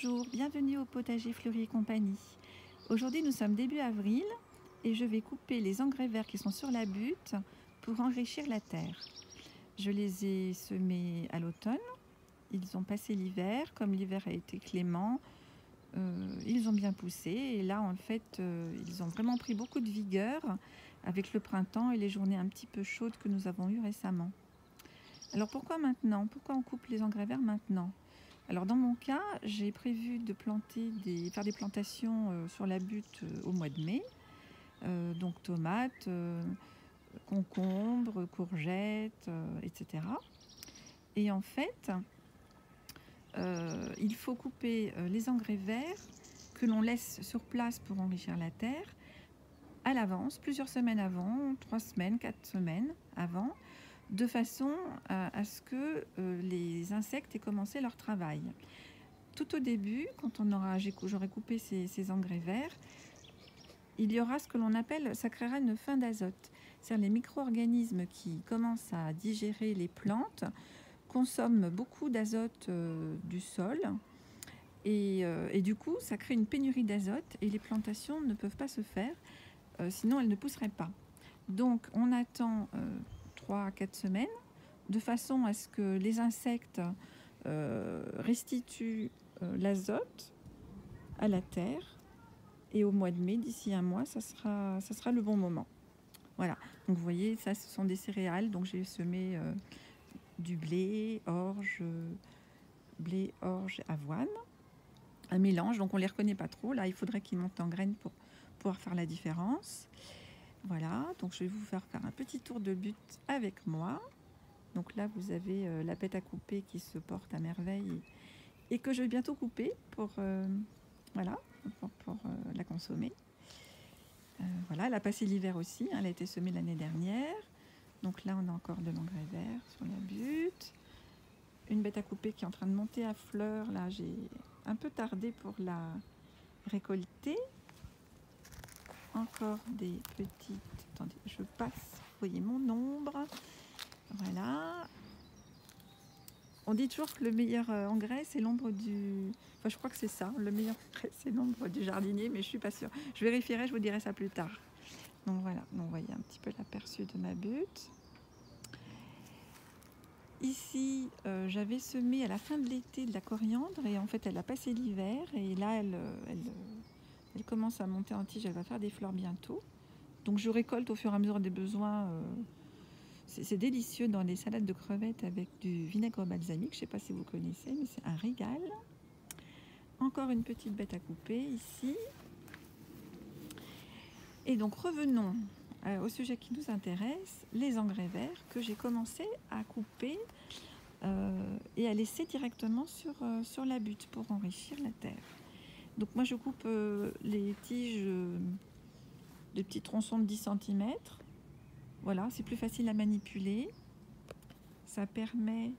Bonjour, bienvenue au potager Fleury et compagnie. Aujourd'hui nous sommes début avril et je vais couper les engrais verts qui sont sur la butte pour enrichir la terre. Je les ai semés à l'automne, ils ont passé l'hiver, comme l'hiver a été clément, ils ont bien poussé et là en fait ils ont vraiment pris beaucoup de vigueur avec le printemps et les journées un petit peu chaudes que nous avons eues récemment. Alors pourquoi maintenant? Pourquoi on coupe les engrais verts maintenant? Alors dans mon cas, j'ai prévu de faire des plantations sur la butte au mois de mai, donc tomates, concombres, courgettes, etc. Et en fait, il faut couper les engrais verts que l'on laisse sur place pour enrichir la terre à l'avance, plusieurs semaines avant, 3 semaines, 4 semaines avant, de façon à ce que les insectes aient commencé leur travail. Tout au début, quand j'aurai coupé ces engrais verts, il y aura ce que l'on appelle, ça créera une fin d'azote. C'est-à-dire les micro-organismes qui commencent à digérer les plantes consomment beaucoup d'azote du sol et du coup ça crée une pénurie d'azote et les plantations ne peuvent pas se faire, sinon elles ne pousseraient pas. Donc on attend 3 à 4 semaines de façon à ce que les insectes restituent l'azote à la terre et au mois de mai, d'ici un mois, ça sera le bon moment. Voilà, donc vous voyez, ça ce sont des céréales, donc j'ai semé du blé, orge, avoine, un mélange, donc on les reconnaît pas trop, là il faudrait qu'ils montent en graines pour pouvoir faire la différence. Voilà, donc je vais vous faire un petit tour de butte avec moi. Donc là vous avez la pète à couper qui se porte à merveille et que je vais bientôt couper pour la consommer. Voilà, elle a passé l'hiver aussi, hein, elle a été semée l'année dernière. Donc là on a encore de l'engrais vert sur la butte. Une bête à couper qui est en train de monter à fleurs, là j'ai un peu tardé pour la récolter. Encore des petites, attendez, je passe, vous voyez mon ombre. Voilà. On dit toujours que le meilleur engrais, c'est l'ombre du... Enfin, je crois que c'est ça. Le meilleur engrais, c'est l'ombre du jardinier, mais je suis pas sûre. Je vérifierai, je vous dirai ça plus tard. Donc voilà, donc, vous voyez un petit peu l'aperçu de ma butte. Ici, j'avais semé à la fin de l'été de la coriandre et en fait, elle a passé l'hiver et là, elle commence à monter en tige. Elle va faire des fleurs bientôt. Donc je récolte au fur et à mesure des besoins. C'est délicieux dans les salades de crevettes avec du vinaigre balsamique. Je ne sais pas si vous connaissez, mais c'est un régal. Encore une petite bête à couper ici. Et donc revenons au sujet qui nous intéresse, les engrais verts que j'ai commencé à couper et à laisser directement sur la butte pour enrichir la terre. Donc moi je coupe les tiges de petits tronçons de 10 cm. Voilà, c'est plus facile à manipuler. Ça permet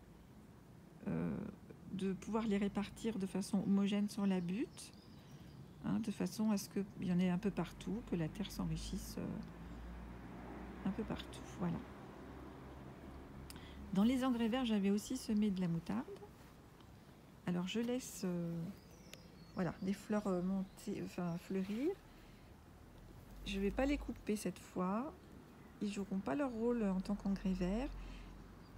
de pouvoir les répartir de façon homogène sur la butte, hein, de façon à ce qu'il y en ait un peu partout, que la terre s'enrichisse un peu partout. Voilà. Dans les engrais verts, j'avais aussi semé de la moutarde. Alors je laisse voilà, les fleurs fleurir. Je ne vais pas les couper cette fois. Ils ne joueront pas leur rôle en tant qu'engrais vert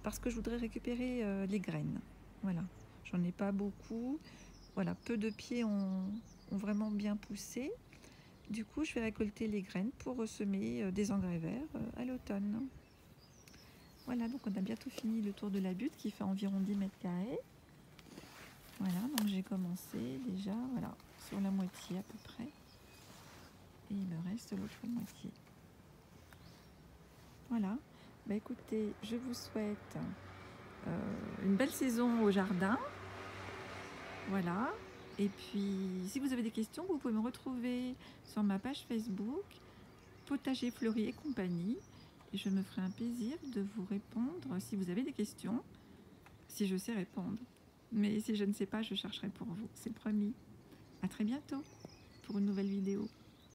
parce que je voudrais récupérer les graines. Voilà, j'en ai pas beaucoup. Voilà, peu de pieds ont vraiment bien poussé. Du coup, je vais récolter les graines pour semer des engrais verts à l'automne. Voilà, donc on a bientôt fini le tour de la butte qui fait environ 10 mètres carrés. Voilà, donc j'ai commencé déjà, voilà, sur la moitié à peu près. Et il me reste l'autre moitié. Voilà, bah écoutez, je vous souhaite une belle saison au jardin. Voilà, et puis si vous avez des questions, vous pouvez me retrouver sur ma page Facebook, Potager Fleury et compagnie. Et je me ferai un plaisir de vous répondre si vous avez des questions, si je sais répondre. Mais si je ne sais pas, je chercherai pour vous, c'est promis. À très bientôt pour une nouvelle vidéo.